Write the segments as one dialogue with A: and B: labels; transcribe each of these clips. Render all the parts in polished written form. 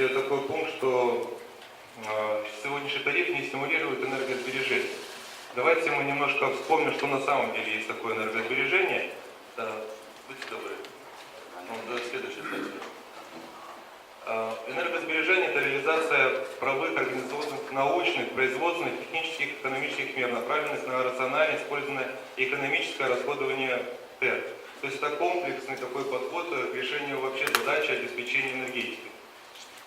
A: такой пункт, что сегодняшний тариф не стимулирует энергосбережение. Давайте мы немножко вспомним, что на самом деле есть такое энергосбережение. Да, будьте добры. Следующий слайд. Энергосбережение – это реализация правовых, организационных, научных, производственных, технических, экономических мер, направленных на рациональное использование и экономическое расходование ТЭР. То есть это комплексный такой подход к решению вообще задачи обеспечения энергетики.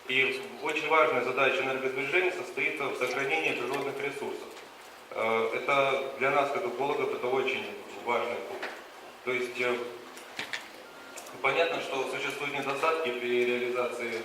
A: И очень важная задача энергосбережения состоит в сохранении природных ресурсов. Это для нас, как экологов, это очень важный пункт. То есть понятно, что существуют недостатки при реализации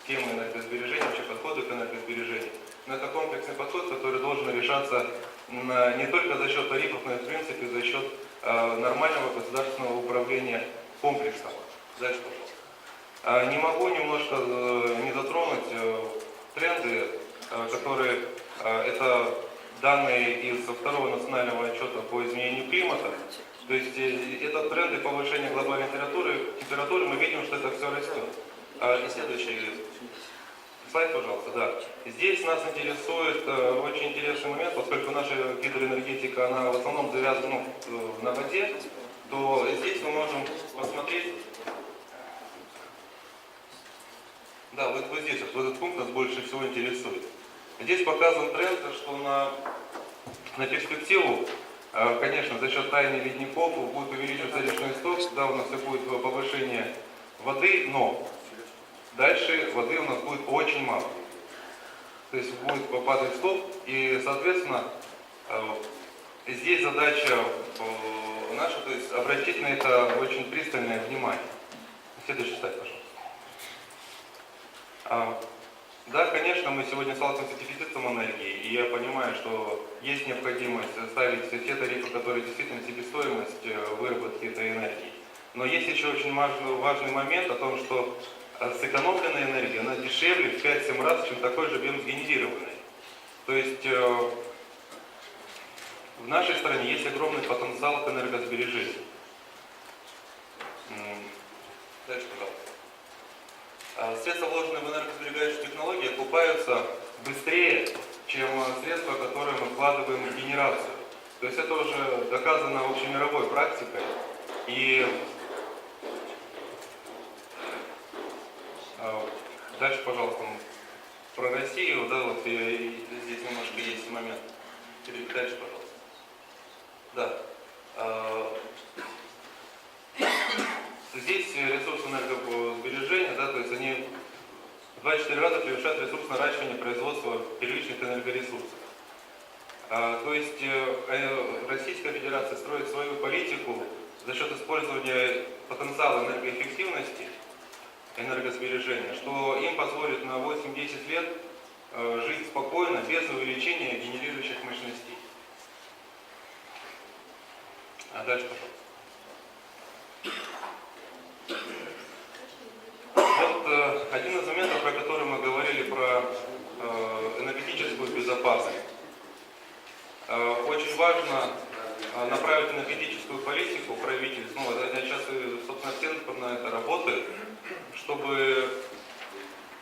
A: темы энергосбережения, вообще подхода к энергосбережению. Но это комплексный подход, который должен решаться не только за счет тарифов, но и в принципе за счет нормального государственного управления комплексного. Дальше, пожалуйста. Не могу немножко не затронуть тренды, которые это данные из второго национального отчета по изменению климата. То есть это тренды повышения глобальной температуры, мы видим, что это все растет. И следующий слайд, пожалуйста, да. Здесь нас интересует очень интересный момент, поскольку наша гидроэнергетика, она в основном завязана на воде, то здесь мы можем посмотреть, да, вот здесь, вот этот пункт нас больше всего интересует. Здесь показан тренд, что на перспективу, конечно, за счет таяния ледников будет увеличиваться речной сток, да, у нас и будет повышение воды, но дальше воды у нас будет очень мало. То есть будет падать сток, и, соответственно, здесь задача наша, то есть обратить на это очень пристальное внимание. Следующий слайд, пожалуйста. Да, конечно, мы сегодня сталкиваемся с дефицитом энергии, и я понимаю, что есть необходимость ставить те тарифы, которые действительно себестоимость выработки этой энергии. Но есть еще очень важный момент о том, что сэкономленная энергия, она дешевле в 5-7 раз, чем такой же объем сгенерированной. То есть в нашей стране есть огромный потенциал к энергосбережению. Дальше, пожалуйста. Средства, вложенные в энергосберегающие технологии, окупаются быстрее, чем средства, которые мы вкладываем в генерацию. То есть это уже доказано общемировой практикой. И дальше, пожалуйста, про Россию, да, вот здесь немножко есть момент. Дальше, пожалуйста. Да. Здесь ресурсы энергосбережения, да, то есть они в 24 раза превышают ресурс наращивания производства первичных энергоресурсов. То есть Российская Федерация строит свою политику за счет использования потенциала энергоэффективности, энергосбережения, что им позволит на 8-10 лет жить спокойно, без увеличения генерирующих мощностей. Дальше, пожалуйста. Вот один из моментов, про который мы говорили, про энергетическую безопасность. Очень важно направить энергетическую политику правительств, сейчас, собственно, акцент на это работает, чтобы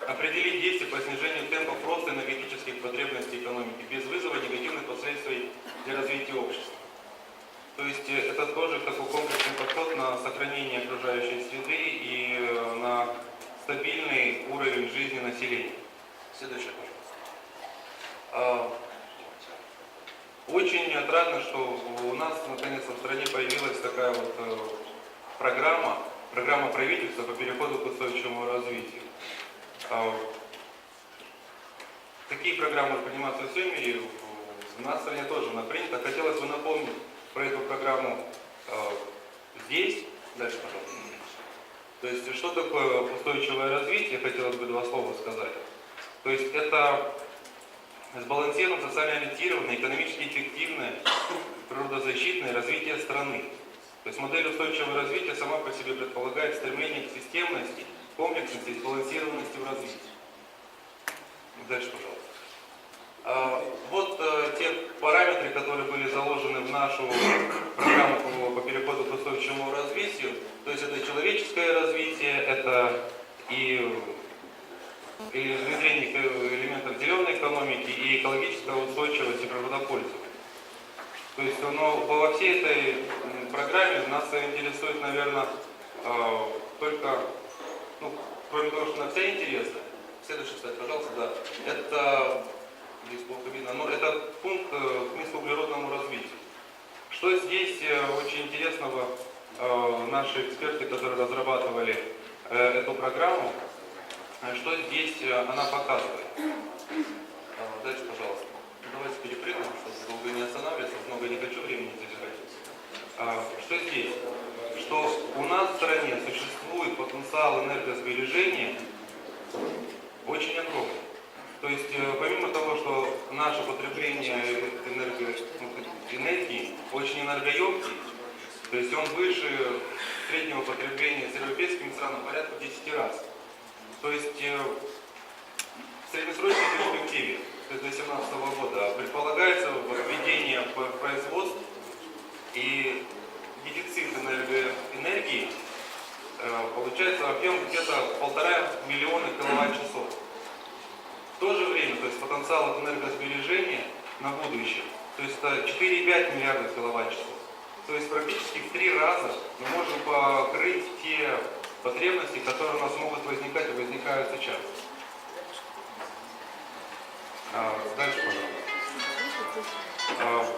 A: определить действия по снижению темпов роста энергетических потребностей экономики без вызова негативных последствий для развития общества. То есть это тоже такой комплексный подход на сохранение окружающей среды и на стабильный уровень жизни населения. Следующее, пожалуйста. Очень отрадно, что у нас наконец-то в стране появилась такая вот программа правительства по переходу к устойчивому развитию. Такие программы принимаются во всем мире, у нас в стране тоже она принята. Хотелось бы напомнить про эту программу здесь. Дальше, пожалуйста. То есть, что такое устойчивое развитие, хотелось бы 2 слова сказать. То есть, это сбалансированное, социально ориентированное, экономически эффективное, природозащитное развитие страны. То есть, модель устойчивого развития сама по себе предполагает стремление к системности, комплексности и сбалансированности в развитии. Дальше, пожалуйста. Вот те параметры, которые были заложены в нашу программу по переходу к устойчивому развитию. То есть это человеческое развитие, это и и внедрение элементов зеленой экономики и экологической устойчивости природопользования. То есть во всей этой программе нас интересует, наверное, только, кроме того, что она вся интересна. Следующий, кстати, пожалуйста, да. Это, здесь плохо видно, но это пункт к низкоуглеродному развитию. Что здесь очень интересного наши эксперты, которые разрабатывали эту программу, что здесь она показывает. Дальше, пожалуйста. Давайте перепрыгнем, чтобы долго не останавливаться, много не хочу времени забирать. Что здесь? Что у нас в стране существует потенциал энергосбережения очень огромный. То есть, помимо того, что наше потребление энергии очень энергоемкий, то есть он выше среднего потребления с европейскими странами порядка в 10 раз. То есть в среднесрочной перспективе, то есть до 2017 года, предполагается введение производств и дефицит энергии получается объем где-то 1,5 миллиона киловатт-часов. В то же время, то есть потенциал от энергосбережения на будущее, то есть это 4,5 миллиардов киловатт-часов. То есть практически в 3 раза мы можем покрыть те потребности, которые у нас могут возникать и возникают сейчас. Дальше, пожалуйста.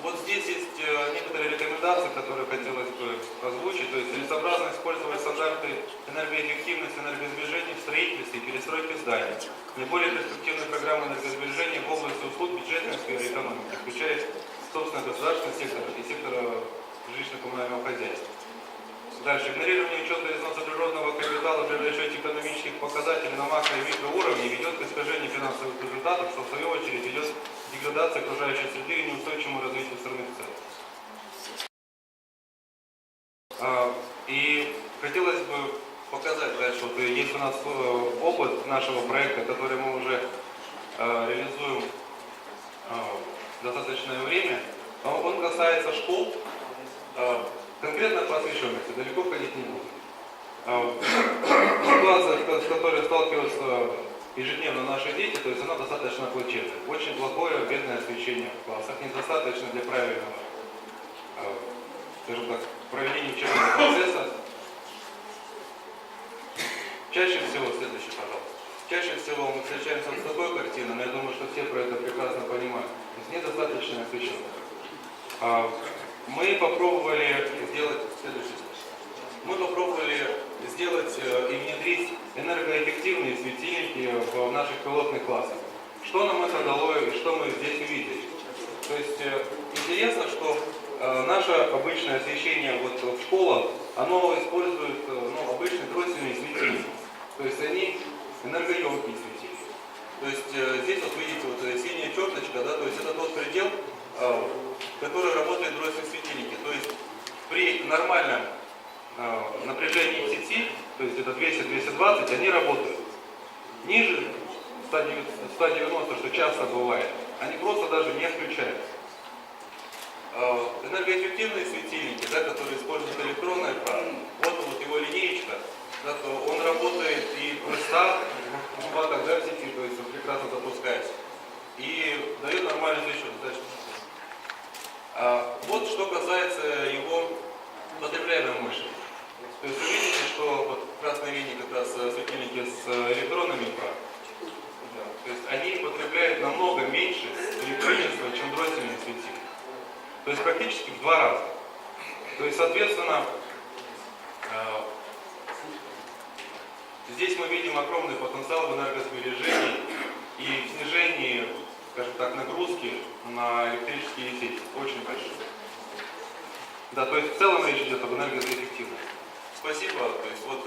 A: Вот здесь есть некоторые рекомендации, которые хотелось бы озвучить. То есть целесообразно использовать стандарты энергоэффективности, энергосбережения в строительстве и перестройке зданий. Наиболее перспективные программы энергосбережения в области услуг бюджетной сферы экономики, включая собственно государственный сектор и сектор жилищно-коммунального хозяйства. Дальше. Игнорирование учета износа природного капитала при расчете экономических показателей на макро- и микроуровне ведет к искажению финансовых результатов, что в свою очередь ведет к деградации окружающей среды и неустойчивому развитию страны в целом. И хотелось бы показать дальше, вот есть у нас опыт нашего проекта, который мы уже реализуем достаточное время. Он касается школ. Конкретно по освещенности, далеко ходить не буду. Ситуация, с которой сталкиваются ежедневно наши дети, то есть она достаточно плачевная. Очень плохое, бедное освещение в классах, недостаточно для правильного, скажем так, проведения учебного процесса. Чаще всего, следующий, пожалуйста. Чаще всего мы встречаемся с такой картиной, но я думаю, что все про это прекрасно понимают. То есть недостаточная освещенность. Мы попробовали сделать и внедрить энергоэффективные светильники в наших пилотных классах. Что нам это дало и что мы здесь увидели? То есть интересно, что наше обычное освещение в школах, оно использует обычные дросельные светильники. То есть они энергоемкие светильники. То есть здесь вот видите синяя черточка, да, то есть это тот предел, который работает дросельные светильники. То есть при нормальном напряжении сети, то есть это 200-220, они работают. Ниже 190, что часто бывает, они просто даже не включают. Энергоэффективные светильники, да, которые используют электронный экран, вот его линеечка, да, то он работает и в 100 ваттах, да, в сети, то есть он прекрасно запускается. И дает нормальную освещенность. Вот что касается его потребляемой мощности. То есть вы видите, что вот красные линии как раз светильники с электронными экраном. Да, то есть они потребляют намного меньше электричества, чем дроссельные светильники. То есть практически в 2 раза. То есть, соответственно, здесь мы видим огромный потенциал в энергосбережении и снижении, скажем так, нагрузки на электрические сети. Очень большой. Да, то есть в целом речь идет об энергоэффективности. Спасибо. То есть вот